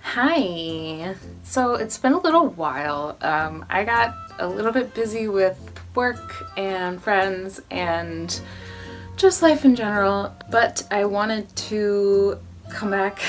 Hi. So it's been a little while. I got a little bit busy with work and friends and just life in general, but I wanted to come back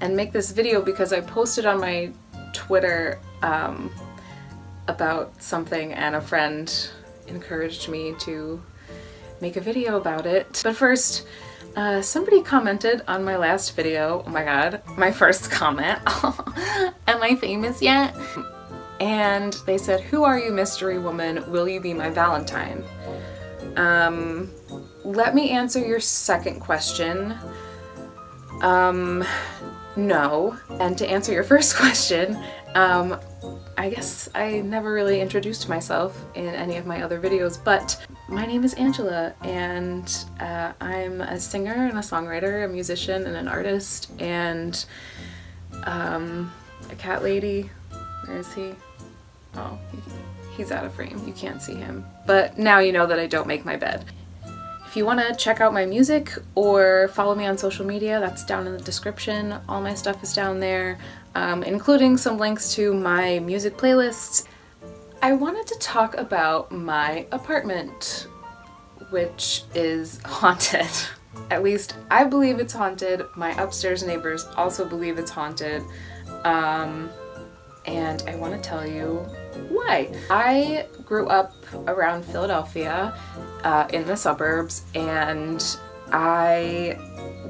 and make this video because I posted on my Twitter about something and a friend encouraged me to make a video about it. But first, somebody commented on my last video. Oh my god, my first comment. Am I famous yet? And they said, "Who are you, mystery woman? Will you be my Valentine?" Let me answer your second question. No. And to answer your first question, I guess I never really introduced myself in any of my other videos, but my name is Angela, and I'm a singer and a songwriter, a musician and an artist, and a cat lady. Where is he? Oh, he's out of frame. You can't see him. But now you know that I don't make my bed. If you want to check out my music or follow me on social media, that's down in the description. All my stuff is down there, including some links to my music playlists. I wanted to talk about my apartment, which is haunted. At least I believe it's haunted. My upstairs neighbors also believe it's haunted. And I want to tell you why. I grew up around Philadelphia, in the suburbs, and I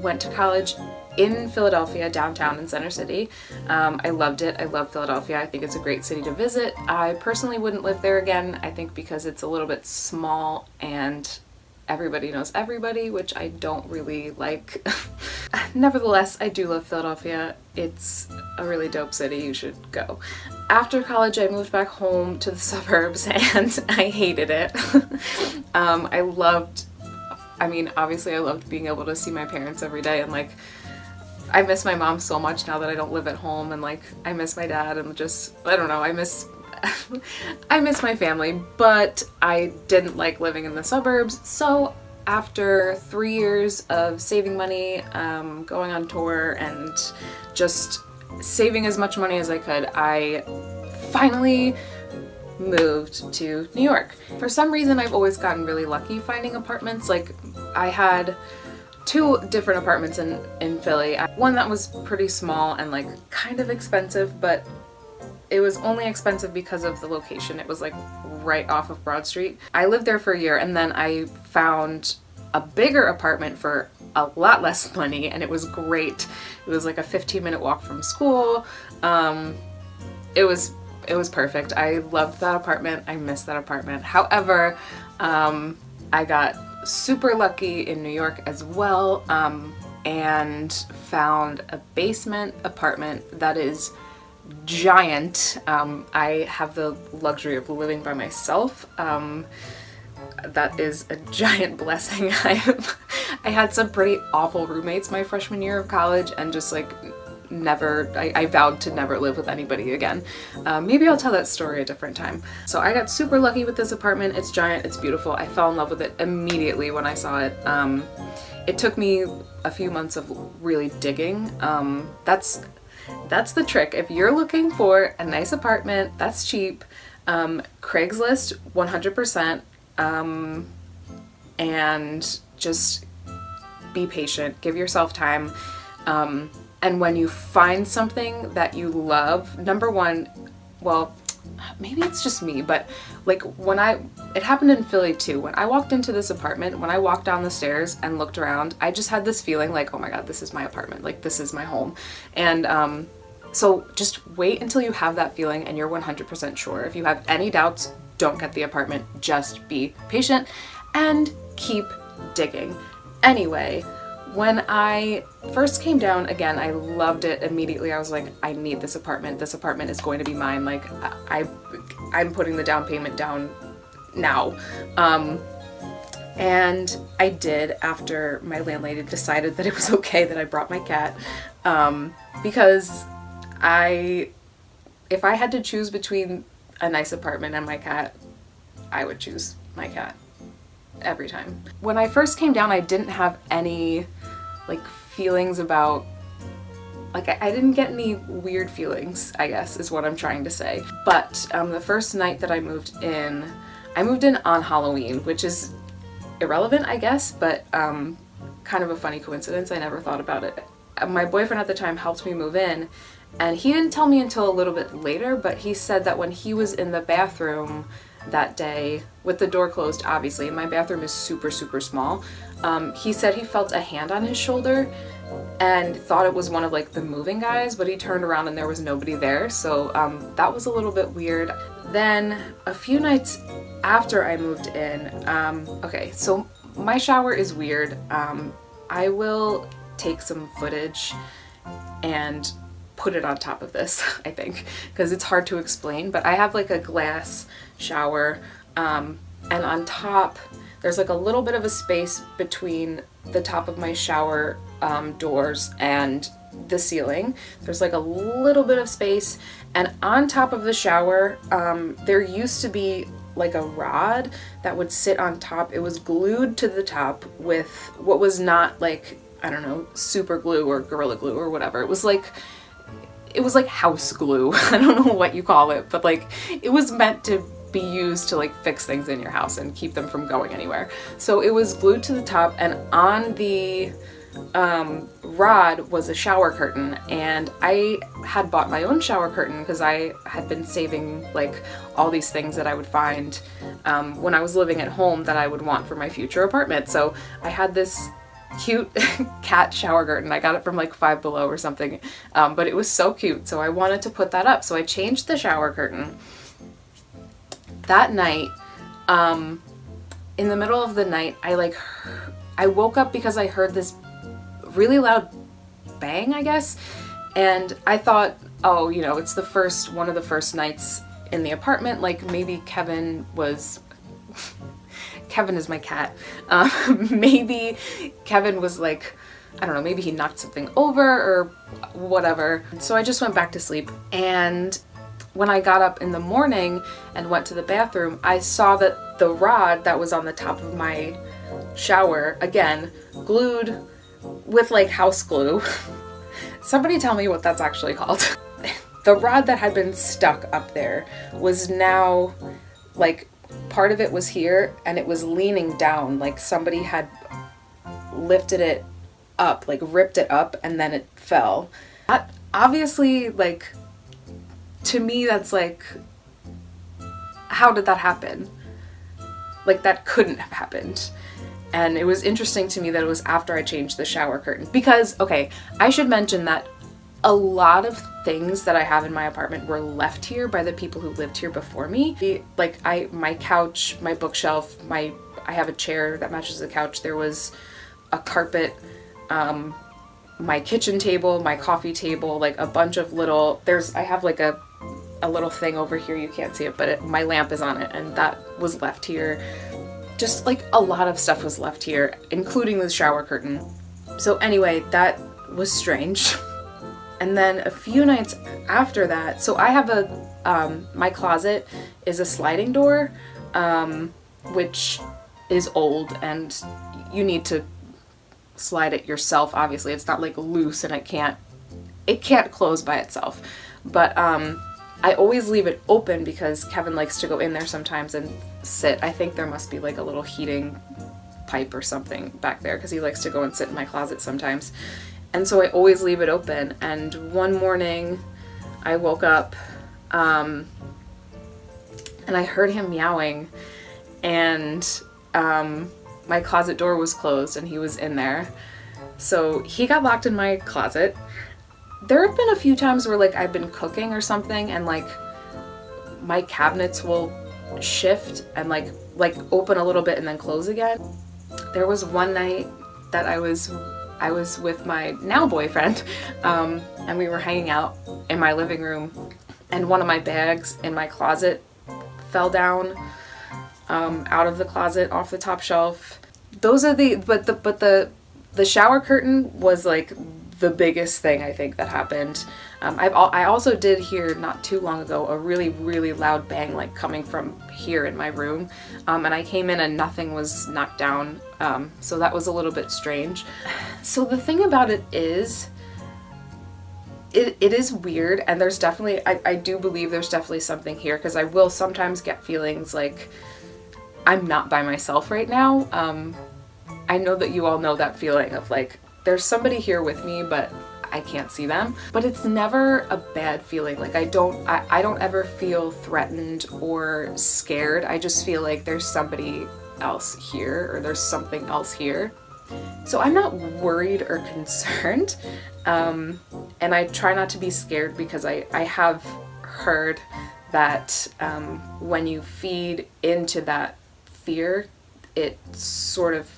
went to college in Philadelphia, downtown in Center City. I loved it. I love Philadelphia. I think it's a great city to visit. I personally wouldn't live there again, I think because it's a little bit small and everybody knows everybody, which I don't really like. Nevertheless, I do love Philadelphia. It's a really dope city. You should go. After college, I moved back home to the suburbs and I hated it. Obviously I loved being able to see my parents every day, and like, I miss my mom so much now that I don't live at home, and like, I miss my dad, and just, I don't know, I miss my family, but I didn't like living in the suburbs. So after 3 years of saving money, going on tour, and just saving as much money as I could, I finally moved to New York. For some reason, I've always gotten really lucky finding apartments. Like, I had 2 different apartments in Philly. One that was pretty small and like kind of expensive, but it was only expensive because of the location. It was like right off of Broad Street. I lived there for a year, and then I found a bigger apartment for a lot less money, and it was great. It was like a 15-minute walk from school. It was perfect. I loved that apartment. I missed that apartment. However, I got super lucky in New York as well, and found a basement apartment that is giant. I have the luxury of living by myself. That is a giant blessing. I had some pretty awful roommates my freshman year of college, and just like I vowed to never live with anybody again. Maybe I'll tell that story a different time. So I got super lucky with this apartment. It's giant, it's beautiful. I fell in love with it immediately when I saw it. It took me a few months of really digging. That's the trick. If you're looking for a nice apartment that's cheap, Craigslist 100%, and just be patient, give yourself time, and when you find something that you love, number one, well, maybe it's just me, but like it happened in Philly too. When I walked into this apartment, when I walked down the stairs and looked around, I just had this feeling like, oh my god, this is my apartment, like this is my home. And so just wait until you have that feeling and you're 100% sure. If you have any doubts, don't get the apartment. Just be patient and keep digging. Anyway, when I first came down, again, I loved it immediately. I was like, I need this apartment. This apartment is going to be mine. Like, I'm putting the down payment down now. And I did, after my landlady decided that it was okay that I brought my cat, because if I had to choose between a nice apartment and my cat, I would choose my cat every time. When I first came down, I didn't have any like feelings about like I didn't get any weird feelings, I guess is what I'm trying to say. But the first night that I moved in on Halloween, which is irrelevant, I guess, but kind of a funny coincidence. I never thought about it. My boyfriend at the time helped me move in, and he didn't tell me until a little bit later, but he said that when he was in the bathroom that day, with the door closed obviously, and my bathroom is super, super small, he said he felt a hand on his shoulder and thought it was one of like the moving guys, but he turned around and there was nobody there, so that was a little bit weird. Then a few nights after I moved in, okay, so my shower is weird. I will take some footage and put it on top of this, I think, because it's hard to explain, but I have like a glass shower, and on top there's like a little bit of a space between the top of my shower doors and the ceiling. There's like a little bit of space, and on top of the shower there used to be like a rod that would sit on top. It was glued to the top with what was not like, I don't know, super glue or Gorilla Glue or whatever. It was like house glue. I don't know what you call it, but like it was meant to be used to like fix things in your house and keep them from going anywhere. So it was glued to the top, and on the rod was a shower curtain, and I had bought my own shower curtain because I had been saving like all these things that I would find when I was living at home that I would want for my future apartment. So I had this cute cat shower curtain. I got it from like Five Below or something, but it was so cute, so I wanted to put that up. So I changed the shower curtain. That night, in the middle of the night, I woke up because I heard this really loud bang, I guess, and I thought, oh, you know, it's one of the first nights in the apartment, like maybe Kevin is my cat. Maybe Kevin was like, I don't know, maybe he knocked something over or whatever. So I just went back to sleep, and when I got up in the morning and went to the bathroom, I saw that the rod that was on the top of my shower, again, glued with like house glue. Somebody tell me what that's actually called. The rod that had been stuck up there was now like, part of it was here and it was leaning down, like somebody had lifted it up, like ripped it up, and then it fell. That obviously, like, to me that's like, how did that happen? Like, that couldn't have happened. And it was interesting to me that it was after I changed the shower curtain, because, okay, I should mention that a lot of things that I have in my apartment were left here by the people who lived here before me. My couch, my bookshelf, I have a chair that matches the couch. There was a carpet, my kitchen table, my coffee table, like a bunch of little, I have like a little thing over here, you can't see it, but my lamp is on it, and that was left here. Just like a lot of stuff was left here, including the shower curtain. So anyway, that was strange. And then a few nights after that, so I have my closet is a sliding door, which is old, and you need to slide it yourself, obviously. It's not like loose and it can't close by itself. But I always leave it open because Kevin likes to go in there sometimes and sit. I think there must be like a little heating pipe or something back there, because he likes to go and sit in my closet sometimes. And so I always leave it open. And one morning I woke up and I heard him meowing, and my closet door was closed and he was in there. So he got locked in my closet. There have been a few times where like I've been cooking or something and like my cabinets will shift and like open a little bit and then close again. There was one night that I was with my now boyfriend, and we were hanging out in my living room, and one of my bags in my closet fell down out of the closet off the top shelf. Those are the shower curtain was like the biggest thing I think that happened. I also did hear not too long ago a really, really loud bang like coming from here in my room, and I came in and nothing was knocked down, so that was a little bit strange. So the thing about it is, it is weird, and there's definitely, I do believe there's definitely something here, because I will sometimes get feelings like I'm not by myself right now. I know that you all know that feeling of like, there's somebody here with me, but I can't see them. But it's never a bad feeling. Like I don't ever feel threatened or scared. I just feel like there's somebody else here, or there's something else here. So I'm not worried or concerned. And I try not to be scared, because I have heard that when you feed into that fear, it sort of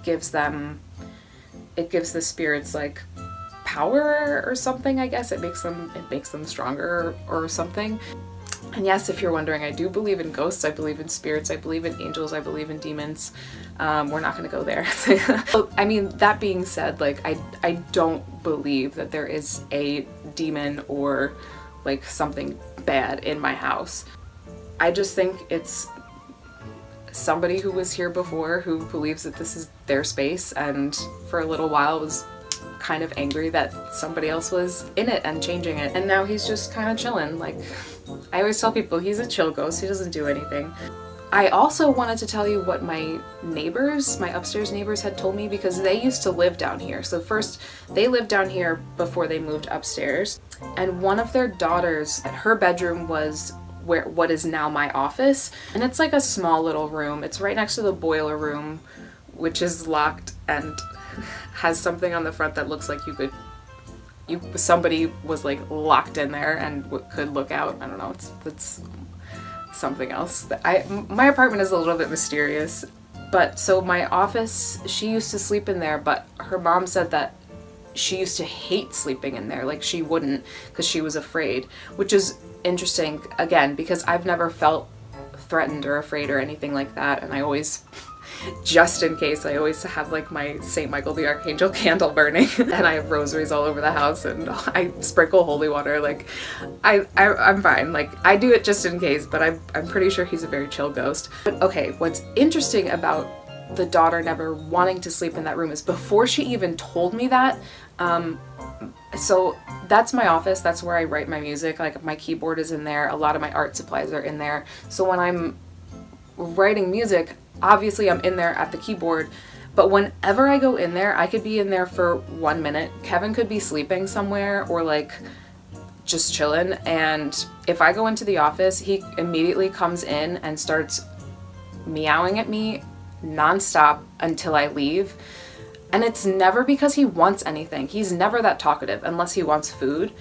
gives the spirits like power or something, I guess. It makes them stronger or something. And yes, if you're wondering, I do believe in ghosts, I believe in spirits, I believe in angels, I believe in demons. We're not gonna go there. I mean, that being said, like I don't believe that there is a demon or like something bad in my house. I just think it's somebody who was here before, who believes that this is their space, and for a little while was kind of angry that somebody else was in it and changing it, and now he's just kind of chilling. Like I always tell people, he's a chill ghost, he doesn't do anything. I also wanted to tell you what my upstairs neighbors had told me, because they used to live down here. So first they lived down here before they moved upstairs, and one of their daughters, her bedroom was what is now my office, and it's like a small little room. It's right next to the boiler room, which is locked and has something on the front that looks like somebody was like locked in there and could look out. I don't know, it's something else. My apartment is a little bit mysterious, but so my office, she used to sleep in there, but her mom said that she used to hate sleeping in there. Like she wouldn't, because she was afraid, which is interesting again, because I've never felt threatened or afraid or anything like that. And I always, just in case, I always have like my St. Michael the Archangel candle burning, and I have rosaries all over the house, and I sprinkle holy water. Like I'm fine. Like I do it just in case, but I'm pretty sure he's a very chill ghost. But okay, what's interesting about the daughter never wanting to sleep in that room is before she even told me that, so that's my office, that's where I write my music, like my keyboard is in there, a lot of my art supplies are in there. So when I'm writing music, obviously I'm in there at the keyboard, but whenever I go in there, I could be in there for 1 minute, Kevin could be sleeping somewhere or like just chilling, and if I go into the office, he immediately comes in and starts meowing at me nonstop until I leave. And it's never because he wants anything. He's never that talkative unless he wants food.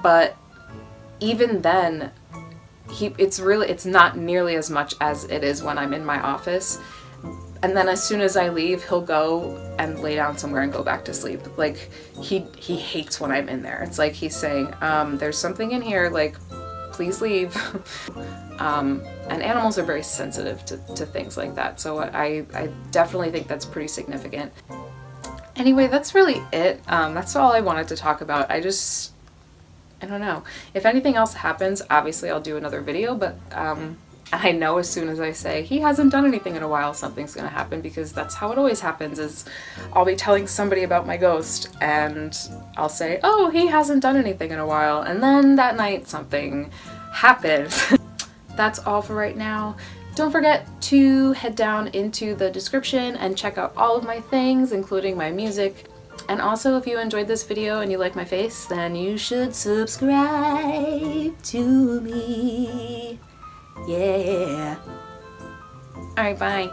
But even then, it's not nearly as much as it is when I'm in my office. And then as soon as I leave, he'll go and lay down somewhere and go back to sleep. Like he hates when I'm in there. It's like he's saying, there's something in here, like please leave. And animals are very sensitive to things like that. So I definitely think that's pretty significant. Anyway, that's really it. That's all I wanted to talk about. I don't know. If anything else happens, obviously I'll do another video, but I know as soon as I say he hasn't done anything in a while, something's gonna happen, because that's how it always happens. Is I'll be telling somebody about my ghost and I'll say, oh, he hasn't done anything in a while, and then that night something happened. That's all for right now. Don't forget to head down into the description and check out all of my things, including my music. And also, if you enjoyed this video and you like my face, then you should subscribe to me. Yeah. Alright, bye.